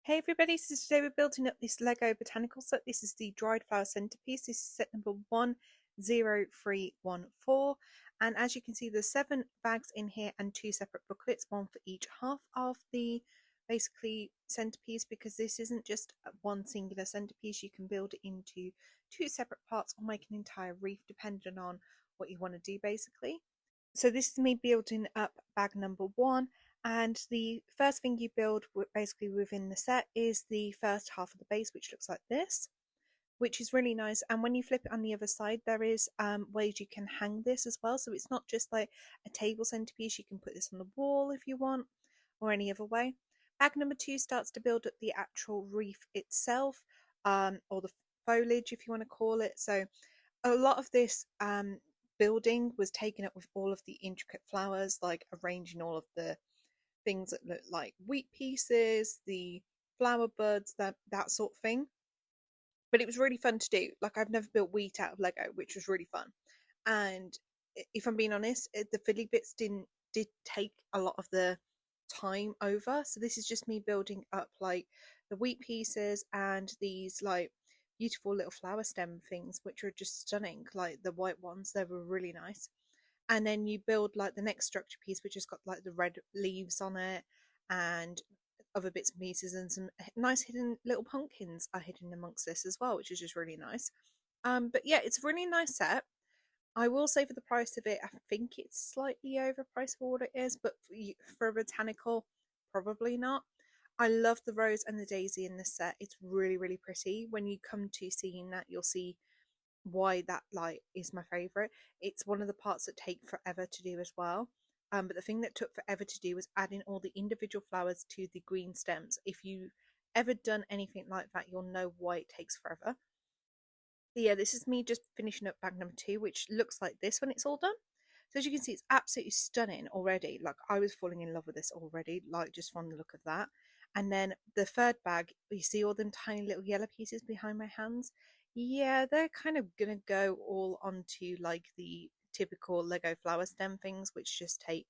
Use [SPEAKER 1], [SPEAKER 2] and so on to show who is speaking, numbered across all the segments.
[SPEAKER 1] Hey everybody, so today we're building up this Lego Botanical set. This is the dried flower centerpiece. This is set number 10314. And as you can see, there's 7 bags in here and 2 separate booklets, one for each half of the basically centerpiece, because this isn't just one singular centerpiece. You can build it into 2 separate parts or make an entire wreath depending on what you want to do basically. So this is me building up bag number 1, and the first thing you build basically within the set is the first half of the base, which looks like this, which is really nice. And when you flip it on the other side, there is ways you can hang this as well, so it's not just like a table centerpiece. You can put this on the wall if you want, or any other way. Bag number 2 starts to build up the actual wreath itself, or the foliage if you want to call it. So a lot of this building was taken up with all of the intricate flowers, like arranging all of the things that look like wheat pieces, the flower buds, that sort of thing. But it was really fun to do. Like, I've never built wheat out of Lego, which was really fun. And if I'm being honest, the fiddly bits did take a lot of the time over. So this is just me building up like the wheat pieces and these like beautiful little flower stem things, which are just stunning. Like the white ones, they were really nice. And then you build like the next structure piece, which has got like the red leaves on it and other bits and pieces, and some nice hidden little pumpkins are hidden amongst this as well, which is just really nice. But yeah, it's a really nice set. I will say for the price of it, I think it's slightly overpriced for what it is, but for a botanical, probably not. I love the rose and the daisy in this set. It's really, really pretty. When you come to seeing that, you'll see why that like is my favorite. It's one of the parts that take forever to do as well. But the thing that took forever to do was adding all the individual flowers to the green stems. If you've ever done anything like that, you'll know why it takes forever. But yeah, this is me just finishing up bag number 2, which looks like this when it's all done. So as you can see, it's absolutely stunning already. Like, I was falling in love with this already, like just from the look of that. And then the third bag, you see all them tiny little yellow pieces behind my hands. Yeah, they're kind of gonna go all onto like the typical Lego flower stem things, which just take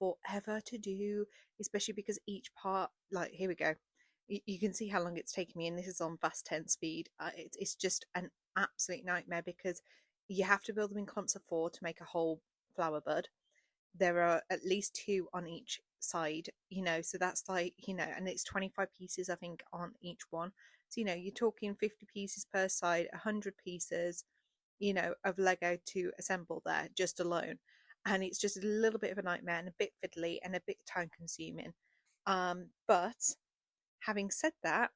[SPEAKER 1] forever to do, especially because each part, like, here we go. You can see how long it's taken me, and this is on fast 10 speed. It's just an absolute nightmare because you have to build them in clumps of 4 to make a whole flower bud. There are at least 2 on each side, so that's like, and it's 25 pieces, I think, on each one. So, you're talking 50 pieces per side, 100 pieces, of Lego to assemble there just alone. And it's just a little bit of a nightmare and a bit fiddly and a bit time consuming. But having said that,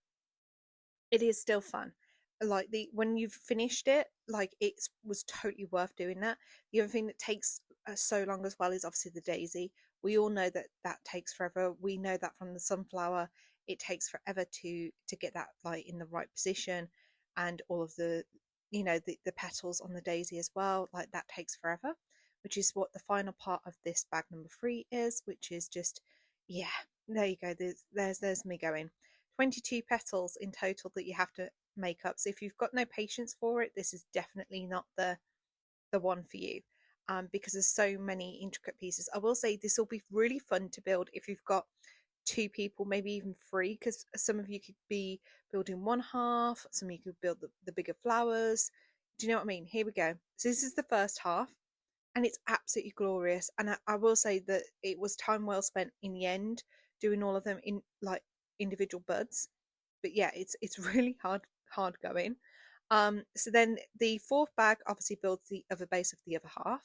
[SPEAKER 1] it is still fun. Like, when you've finished it, like, it was totally worth doing that. The other thing that takes so long as well is obviously the daisy. We all know that that takes forever. We know that from the sunflower, it takes forever to get that like in the right position, and all of the the petals on the daisy as well. Like, that takes forever, which is what the final part of this bag number 3 is, which is just, yeah. There you go. There's me going. 22 petals in total that you have to make up. So if you've got no patience for it, this is definitely not the one for you, because there's so many intricate pieces. I will say this will be really fun to build if you've got 2 people, maybe even 3, because some of you could be building one half, some of you could build the bigger flowers. Do you know what I mean? Here we go. So this is the first half, and it's absolutely glorious. And I will say that it was time well spent in the end, doing all of them in like individual buds. But yeah, it's really hard going. So then the fourth bag obviously builds the other base of the other half,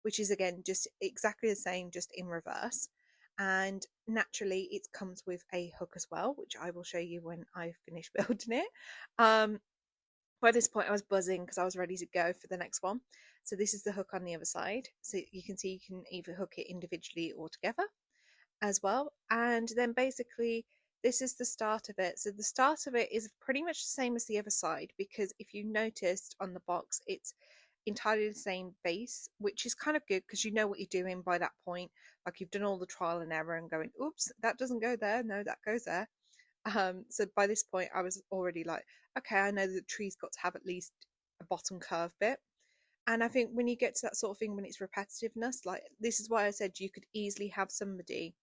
[SPEAKER 1] which is again just exactly the same, just in reverse. And naturally it comes with a hook as well, which I will show you when I finish building it. By this point I was buzzing because I was ready to go for the next one. So this is the hook on the other side, so you can see you can either hook it individually or together as well. And then basically this is the start of it. So the start of it is pretty much the same as the other side, because if you noticed on the box, it's entirely the same base, which is kind of good because you know what you're doing by that point. Like, you've done all the trial and error and going, oops, that doesn't go there, no, that goes there. So by this point I was already like, okay, I know the tree's got to have at least a bottom curve bit. And I think when you get to that sort of thing, when it's repetitiveness, like, this is why I said you could easily have somebody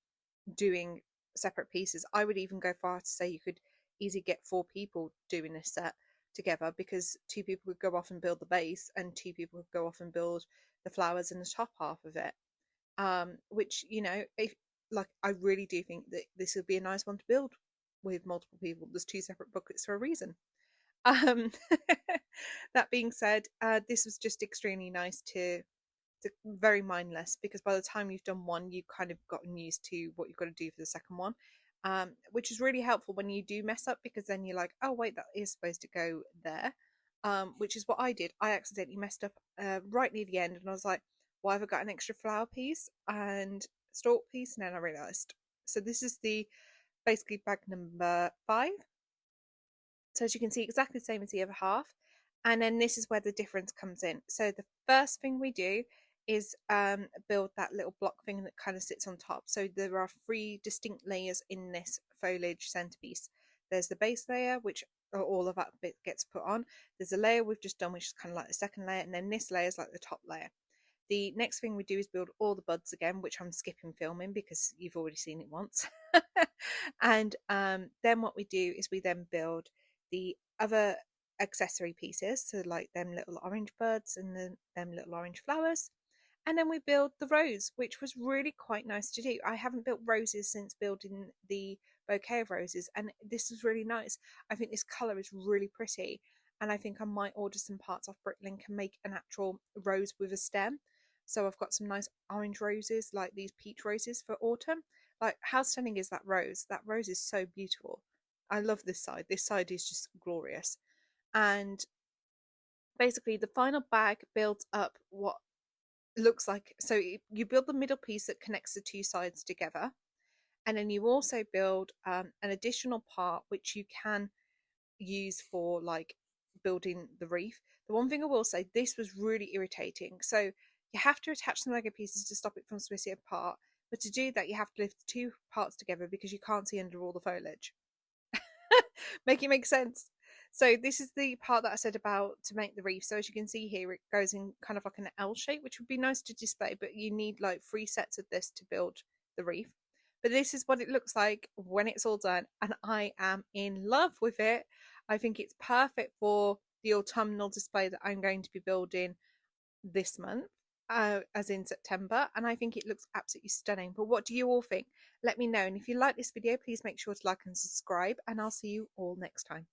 [SPEAKER 1] doing separate pieces. I would even go far to say you could easily get 4 people doing this set together, because 2 people could go off and build the base and 2 people could go off and build the flowers in the top half of it. Which, you know, if like, I really do think that this would be a nice one to build with multiple people. There's 2 separate buckets for a reason. um that being said, this was just extremely nice to very mindless, because by the time you've done one, you've kind of gotten used to what you've got to do for the second one, which is really helpful when you do mess up, because then you're like, oh wait, that is supposed to go there, which is what I did. I accidentally messed up right near the end, and I was like, why have I got an extra flower piece and stalk piece? And then I realised. So this is the basically bag number 5. So as you can see, exactly the same as the other half. And then this is where the difference comes in. So the first thing we do is build that little block thing that kind of sits on top. So there are 3 distinct layers in this foliage centerpiece. There's the base layer, which all of that bit gets put on. There's a layer we've just done, which is kind of like the second layer. And then this layer is like the top layer. The next thing we do is build all the buds again, which I'm skipping filming because you've already seen it once. And then what we do is we then build the other accessory pieces, so like them little orange buds and them little orange flowers. And then we build the rose, which was really quite nice to do. I haven't built roses since building the bouquet of roses, and this was really nice. I think this colour is really pretty, and I think I might order some parts off Bricklink and make an actual rose with a stem. So I've got some nice orange roses, like these peach roses for autumn. Like, how stunning is that rose? That rose is so beautiful. I love this side. This side is just glorious. And basically the final bag builds up what looks like, so you build the middle piece that connects the 2 sides together, and then you also build an additional part which you can use for like building the wreath. The one thing I will say, this was really irritating. So you have to attach some Lego pieces to stop it from splitting apart, but to do that you have to lift the 2 parts together because you can't see under all the foliage. Make it make sense. So this is the part that I said about to make the wreath. So as you can see here, it goes in kind of like an L shape, which would be nice to display, but you need like 3 sets of this to build the wreath. But this is what it looks like when it's all done, and I am in love with it. I think it's perfect for the autumnal display that I'm going to be building this month, as in September, and I think it looks absolutely stunning. But what do you all think? Let me know, and if you like this video, please make sure to like and subscribe, and I'll see you all next time.